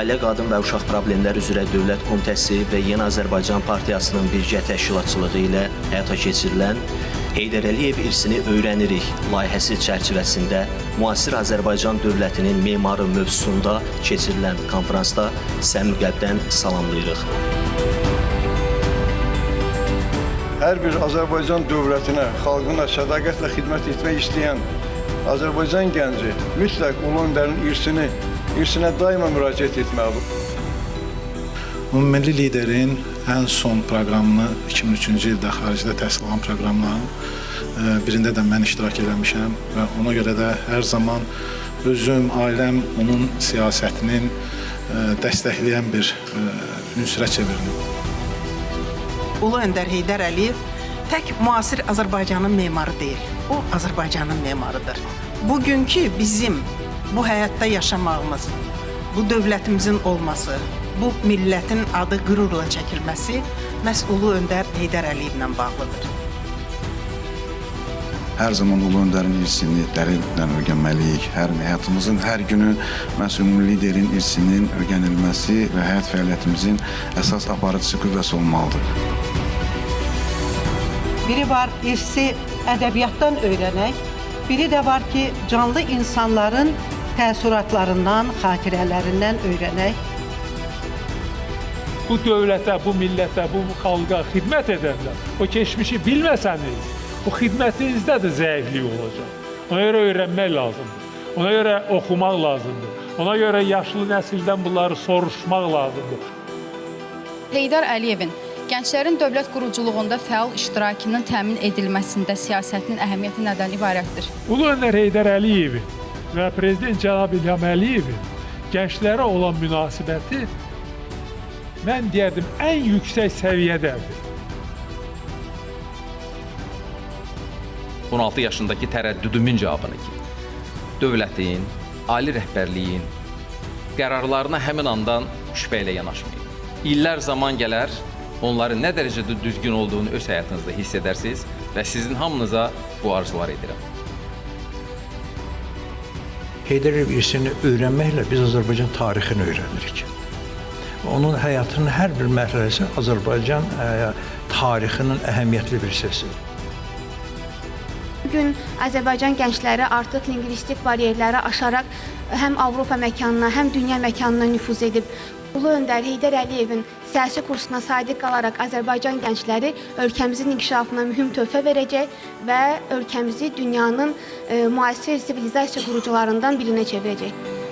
Ailə, Qadın və Uşaq Problemləri üzrə Dövlət Komitəsi və Yeni Azərbaycan Partiyasının birgə təşkilatçılığı ilə həyata keçirilən Heydər Əliyev irsini öyrənirik layihəsi çərçivəsində müasir Azərbaycan dövlətinin memarı mövzusunda keçirilən konfransda səmimi qəlbdən salamlayırıq. Hər bir Azərbaycan dövlətinə, xalqına sədaqətlə xidmət etmək istəyən Azərbaycan gənci mütləq Ulu Öndərin irsinə daima müraciət etməlidir. Ümummilli liderin ən son proqramını 2003-cü ildə xaricdə təhsil alan proqramların birində də mən iştirak eləmişəm və ona görə də hər zaman özüm, ailəm onun siyasətinin dəstəkləyən bir ünsürə çevirdim. Ulu Öndər Heydər Əliyev tək müasir Azərbaycanın memarı deyil, o Azərbaycanın memarıdır. Bugünkü bizim bu həyatda yaşamağımız, bu dövlətimizin olması, bu millətin adı qürurla çəkilməsi məhz Ulu Öndər Heydər Əliyevlə bağlıdır. Hər zaman Ulu Öndərin irsini dərindən öyrənməliyik. Həyatımızın hər günü məhz ümumi liderin irsinin öyrənilməsi və həyat fəaliyyətimizin əsas aparıcısı qüvvəsi olmalıdır. Biri var irsi ədəbiyyatdan öyrənək, biri də var ki, canlı insanların təəssüratlarından, xatirələrindən öyrənək. Bu dövlətə, bu millətə, bu xalqa xidmət edənlər, o keçmişi bilməsəniz, bu xidmətinizdə də zəiflik olacaq. Ona görə öyrənmək lazımdır, ona görə oxumaq lazımdır, ona görə yaşlı nəsildən bunları soruşmaq lazımdır. Heydər Əliyevin gənclərin dövlət quruculuğunda fəal iştirakının təmin edilməsində siyasətinin əhəmiyyəti nədən ibarətdir? Ulu Öndər Heydər Əliyevin və Prezident cənab İlham Əliyevin gənclərə olan münasibəti mən deyərdim, ən yüksək səviyyədədir. 16 yaşındakı tərəddüdümün cavabını ki, dövlətin, ali rəhbərliyin qərarlarına həmin andan şübhə ilə yanaşmayın. İllər zaman gələr, onların nə dərəcədə düzgün olduğunu öz həyatınızda hiss edərsiniz və sizin hamınıza bu arzular edirəm. Heydər Əliyev irsini öyrənməklə biz Azərbaycan tarixini öyrənirik. Onun həyatının hər bir mərhələsi Azərbaycan tarixinin əhəmiyyətli bir hissəsidir. Bugün Azərbaycan gəncləri artıq lingvistik bariyerləri aşaraq həm Avropa məkanına, həm dünya məkanına nüfuz edib. Ulu Öndər Heydər Əliyevin siyasi kursuna sadiq qalaraq Azərbaycan gəncləri ölkəmizin inkişafına mühüm töhfə verəcək və ölkəmizi dünyanın müasir sivilizasiya qurucularından birinə çevirəcək.